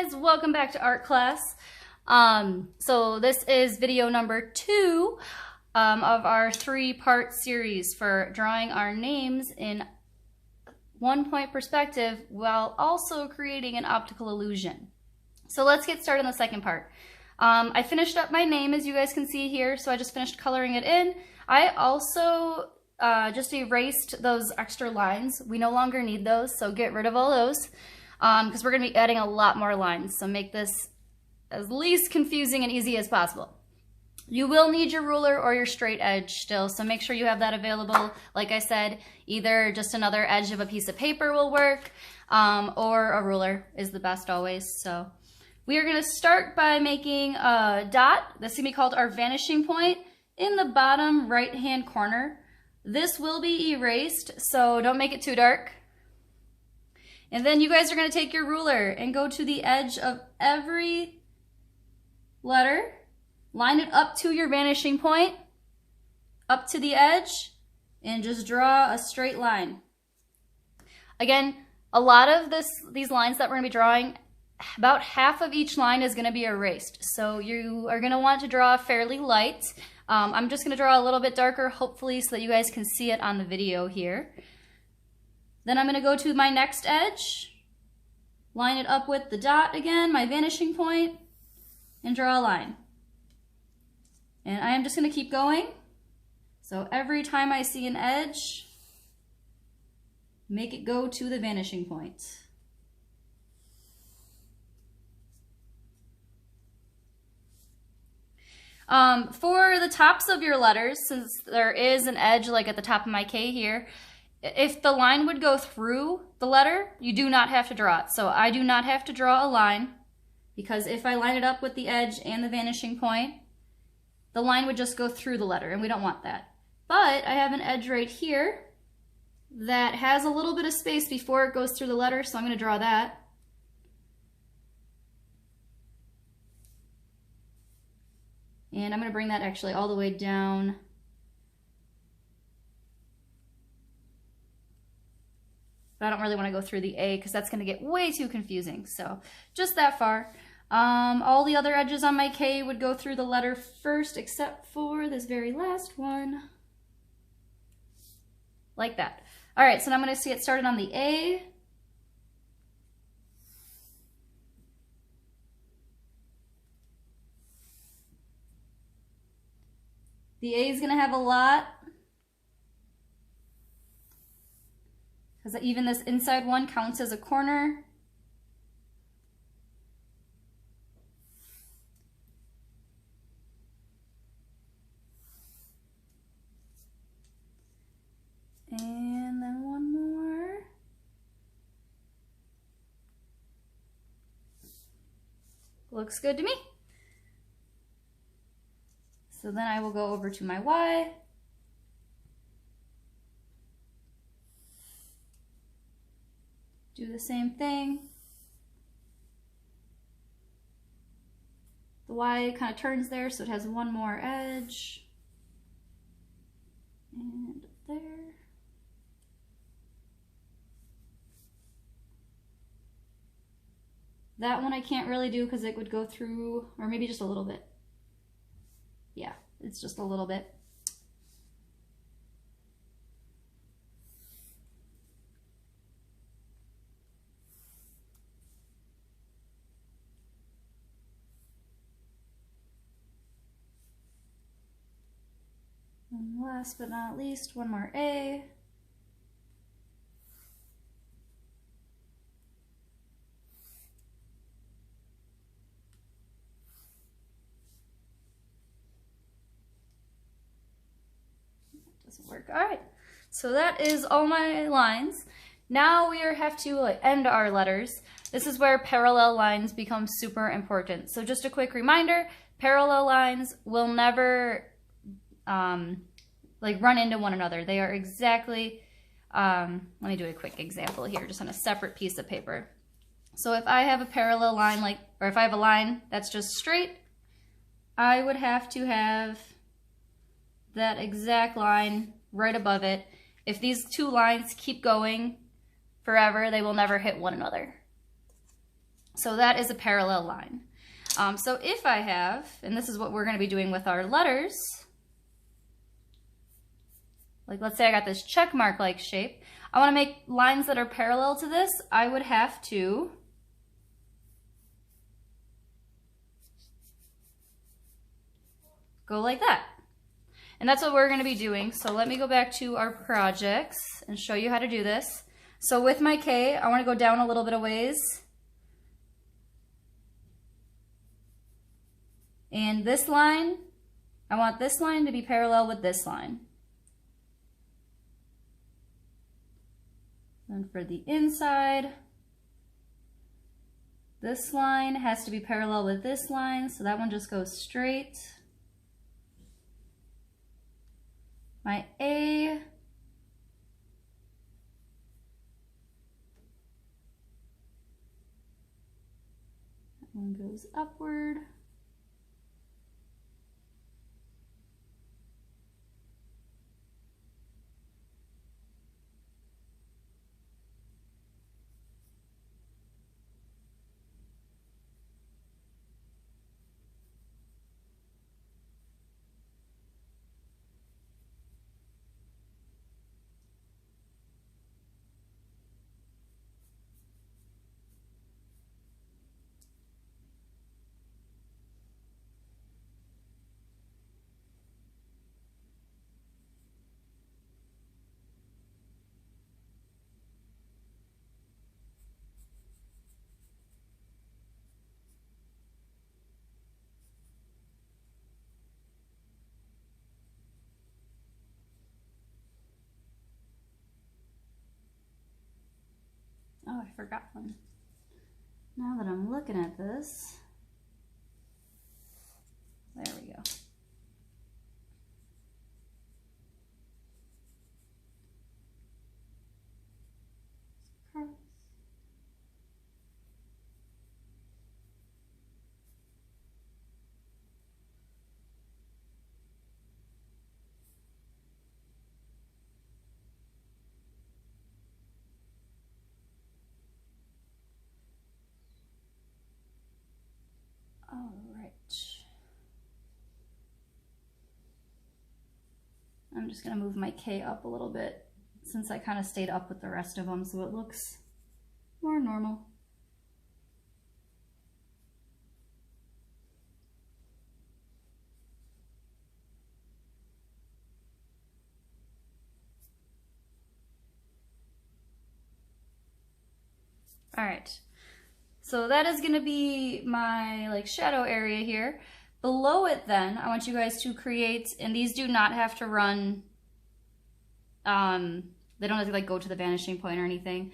guys, welcome back to art class. So this is video number 2 of our 3-part series for drawing our names in 1-point perspective while also creating an optical illusion. So let's get started on the second part. I finished up my name, as you guys can see here, so I just finished coloring it in. I also just erased those extra lines. We no longer need those, so get rid of all those. Because we're going to be adding a lot more lines, so make this as least confusing and easy as possible. You will need your ruler or your straight edge still, so make sure you have that available. Like I said, either just another edge of a piece of paper will work, or a ruler is the best always. So we are going to start by making a dot. This is going to be called our vanishing point in the bottom right hand corner. This will be erased, so don't make it too dark. And then you guys are going to take your ruler and go to the edge of every letter, line it up to your vanishing point, up to the edge, and just draw a straight line. Again, a lot of these lines that we're going to be drawing, about half of each line is going to be erased. So you are going to want to draw fairly light. I'm just going to draw a little bit darker, hopefully, so that you guys can see it on the video here. Then I'm going to go to my next edge, line it up with the dot again, my vanishing point, and draw a line. And I am just going to keep going. So every time I see an edge, make it go to the vanishing point. For the tops of your letters, since there is an edge like at the top of my K here, if the line would go through the letter, you do not have to draw it. So I do not have to draw a line, because if I line it up with the edge and the vanishing point, the line would just go through the letter, and we don't want that. But I have an edge right here that has a little bit of space before it goes through the letter, so I'm going to draw that. And I'm going to bring that actually all the way down. But I don't really want to go through the A because that's going to get way too confusing. So just that far. All the other edges on my K would go through the letter first, except for this very last one. Like that. All right, so now I'm going to get started on the A. The A is going to have a lot, because even this inside one counts as a corner. And then one more. Looks good to me. So then I will go over to my Y. Do the same thing. The Y kind of turns there, so it has one more edge. And there. That one I can't really do because it would go through, or maybe just a little bit. Yeah, it's just a little bit. And last but not least, one more A. Doesn't work. All right, so that is all my lines. Now we have to end our letters. This is where parallel lines become super important. So just a quick reminder, parallel lines will never run into one another. They are exactly, let me do a quick example here, just on a separate piece of paper. So if I have a parallel line, or if I have a line that's just straight, I would have to have that exact line right above it. If these two lines keep going forever, they will never hit one another. So that is a parallel line. So if I have, and this is what we're going to be doing with our letters, like let's say I got this check mark like shape, I want to make lines that are parallel to this, I would have to go like that. And that's what we're going to be doing. So let me go back to our projects and show you how to do this. So with my K, I want to go down a little bit of ways. And this line, I want this line to be parallel with this line. And for the inside, this line has to be parallel with this line, so that one just goes straight. My A, that one goes upward. Oh, I forgot one. Now that I'm looking at this, there we go. Cross. All right. I'm just going to move my K up a little bit since I kind of stayed up with the rest of them so it looks more normal. All right. So that is going to be my like shadow area here. Below it then, I want you guys to create, and these do not have to run, they don't have to like go to the vanishing point or anything.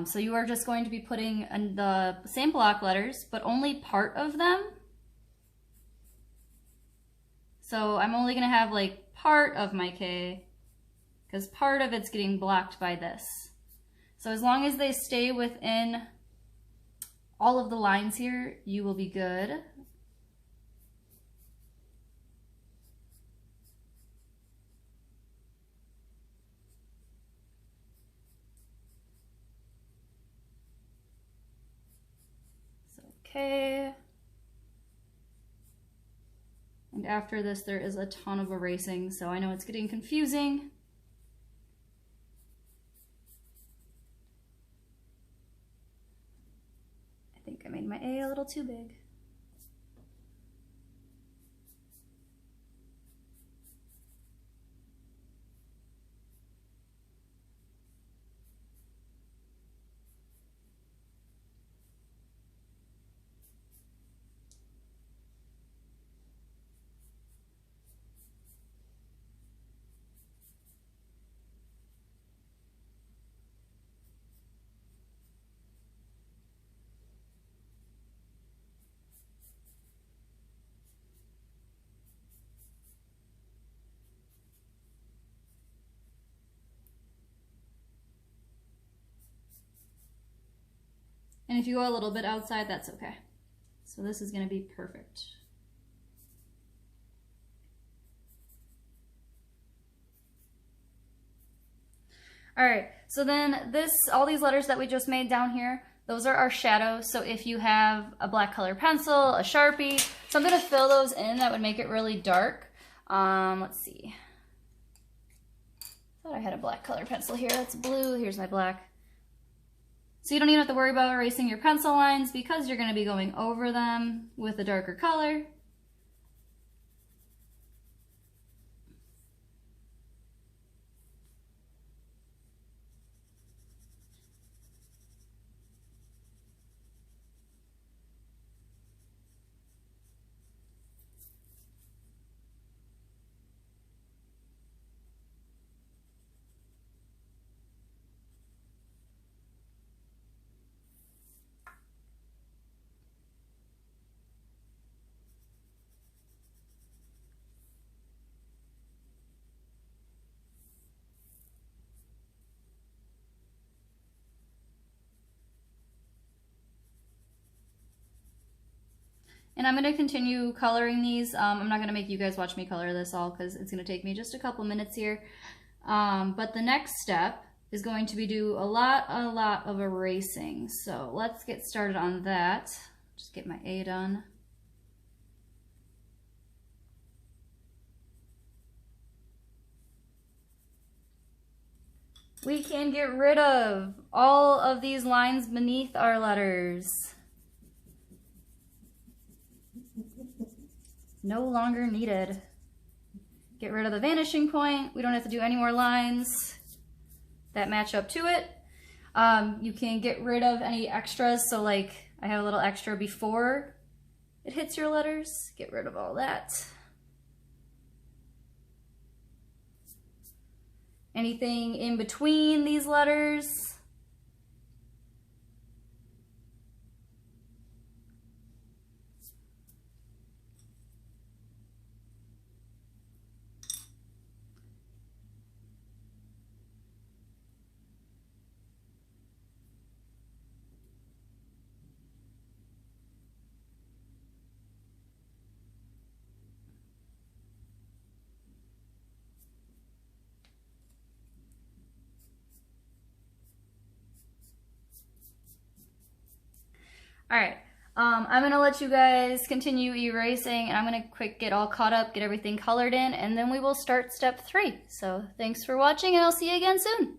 So you are just going to be putting in the same block letters, but only part of them. So I'm only going to have like part of my K, because part of it's getting blocked by this. So as long as they stay within all of the lines here, you will be good. So, okay. And after this, there is a ton of erasing, so I know it's getting confusing. I think I made my A a little too big. And if you go a little bit outside, that's okay. So this is going to be perfect. All right, so then all these letters that we just made down here, those are our shadows. So if you have a black color pencil, a Sharpie, something to fill those in that would make it really dark. Let's see. I thought I had a black color pencil here. That's blue. Here's my black. So you don't even have to worry about erasing your pencil lines because you're going to be going over them with a darker color. And I'm going to continue coloring these. I'm not going to make you guys watch me color this all because it's going to take me just a couple minutes here. But the next step is going to be do a lot of erasing. So let's get started on that. Just get my A done. We can get rid of all of these lines beneath our letters. No longer needed. Get rid of the vanishing point. We don't have to do any more lines that match up to it. You can get rid of any extras. So like I have a little extra before it hits your letters. Get rid of all that. Anything in between these letters. All right, I'm gonna let you guys continue erasing and I'm gonna quick get all caught up, get everything colored in, and then we will start step 3. So thanks for watching and I'll see you again soon.